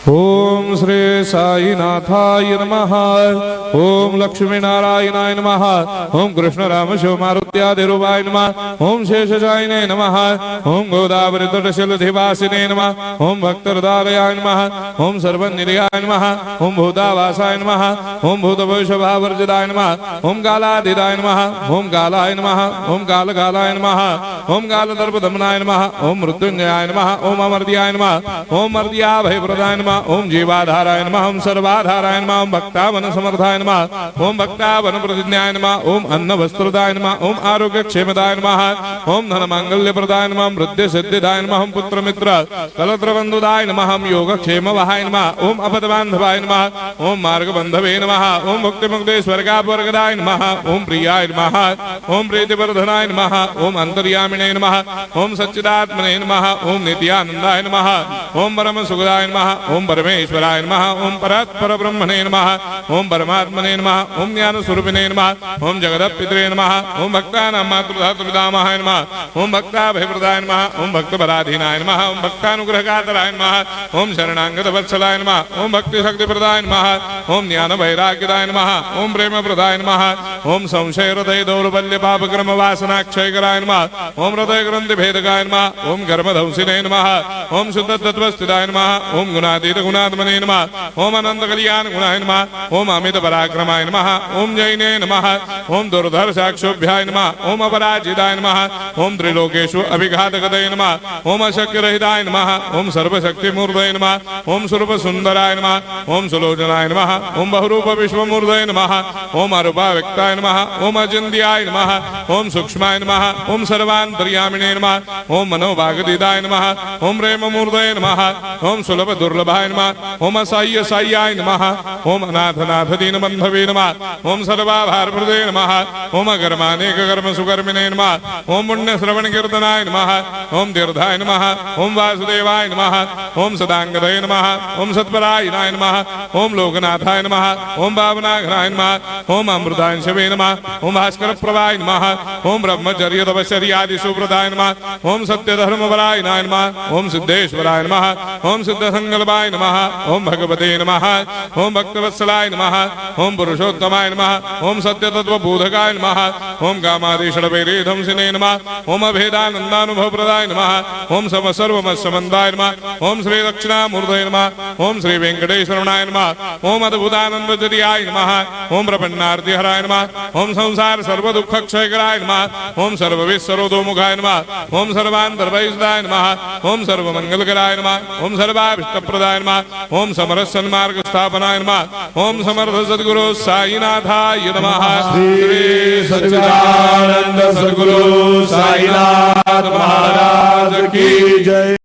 ओम श्री साईनाथाय नमः। ओम लक्ष्मी नारायणाय नमः। ओम कृष्ण राम शिव मारुत्यादिरूपाय नमः। ओम शेषशायिने नमः। ओम गोदावरी तटशिलधिवासिने नमः। ओम भक्तहृदयाय नमः। ओम सर्वनिलयाय नमः। ओम भूतावासाय नमः। ओम भूतभविष्यभावर्जिताय नमः। ओम कालाधीराय नमः। ओम कालाय नमः। ओम कालकालाय नमः। ओम कालदर्पदमनाय नमः। ओम मृत्युंजयाय नमः। ओम अमर्त्याय नमः। ओम मर्त्याभयप्रदाय नमः। ओम जीवाधाराय नमः। ओम सर्वाधाराय नमः। ओम भक्तावन समर्थाय नमः। ओम भक्तावन प्रतिज्ञाय नमः। ओम अन्न वस्त्रदाय नमः। ओम आरोग्य क्षेमदाय नमः। ओम धन मांगल्य प्रदाय नमः। ओम वृद्धि सिद्धिदाय नमः। ओम पुत्र मित्र कलत्र बंधुदाय नमः। ओम योग क्षेम वहाय नमः। ओम अपद बांधवाय नमः। ओम मार्ग बंधवे नमः। ओम मुक्ति मुक्ति स्वर्गापवर्गदाय नमः। ओम प्रियाय नमः। ओम प्रीतिवर्धनाय नमः। ओम अंतर्यामिने नमः। ओम सच्चिदात्मने नमः। ओम नित्यानंदाय नमः। ओम परम सुखदाय नमः। ओम परमेश्वराय नमः। ओम परात्पर ब्रह्मणे नमः। ओम परमात्मने नमः। ओम ज्ञान स्वरूपिणे नमः। ओम जगदपितरे नमः। ओम भक्तानां मातृधातुर्पितामहाय नमः। ओम भक्ताभयप्रदाय नमः। ओम भक्तपराधीनाय नमः। ओम भक्तानुग्रहकातराय नमः। ओम शरणागत वत्सलाय नमः। ओम भक्ति शक्ति प्रदाय नमः। ओम ज्ञान वैराग्यदाय नमः। ओम प्रेम प्रदाय नमः। ओम संशय हृदय दौर्बल्य पापक्रम वासना क्षयकराय नमः। ओम हृदय ग्रंथि भेदकाय नमः। ओम कर्मधंसिने नमः। ओम शुद्ध तत्वस्थिताय नमः। ओम गुणातीत गुणात्मने नमः। ओम अनंत कल्याण गुणाय नमः। ओम अमित पराक्रमाय नमः। ओम जैने नमः। ओम दुर्धर्षाक्षोभ्याय नमः। ओम अपराजिताय नमः। ओम त्रिलोकेषु अभिघातगतये नमः। ओम अशक्यरहिताय नमः। ओम सर्वशक्तिमूर्तये नमः। ओम स्वरूप सुंदराय नमः। ओम सुलोचनाय नमः। ओम बहुरूप विश्वमूर्तये नमः। ओम अरूपाव्यक्ताय नमः। ओम अचिन्त्याय नमः। ओम सूक्ष्माय नमः। ओम सर्वान्तर्यामिने नमः। ओम मनोभागदिदाय नमः। ओम प्रेममूर्तये नमः। ओम सुलभ दुर्लभाय नमः। ओम असाह्य साह्याय नमः। ओम अनाथनाथ दीनबन्धवे नमः। ओम सर्वाभारप्रदे नमः। ओम अकर्मानेक कर्म सुकर्मिणे नमः। ओम पुण्य श्रवण कीर्तनाय नमः। ओम तीर्थाय नमः। ओम वासुदेवाय नमः। ओम सदांगदये नमः। ओम सत्परायणाय नमः। ओम लोकनाथाय नमः। ओम पावनाघनाय नमः। ओम अमृतांशवे नमः। ओम भास्कर प्रभाय नमः। ओम ब्रह्मचर्य तपश्चर्यादि सुप्रदाय नमः। ओम सत्यधर्मपरायणाय नमः। ओम सिद्धेश्वराय नमः। ओम सिद्ध संकल्पाय नमः। ओम भगवते नमः। ओम भक्तवत्सलाय नमः। ओम पुरुषोत्तमाय नमः। ओम सत्यतत्वबोधकाय नमः। ओम कामादिषडवैरेधंसिने नमः। ओम अभेदानन्दानुभवप्रदाय नमः। ओम सर्वमस्समन्दाय नमः। ओम श्री दक्षिणामूर्तये नमः। ओम श्री वेंकटेश्वरनाय नमः। ओम अद्भुतानन्दजर्याय नमः। ओम प्रपन्नार्तिहराय नमः। ओम संसार सर्वदुःखक्षयकराय नमः। ओम सर्वविश्वरोधोमुखाय नमः। ओम सर्वान्तर्वैसदाय नमः। ओम सर्वमंगलकराय नमः। ओम सर्वाभीष्टप्रदाय नमः। ओम समरस सन्मार्ग स्थापनाय नमः। ओम समर्थ सद्गुरु साईनाथाय नमः। श्री सच्चिदानंद सद्गुरु साईनाथ महाराज की जय।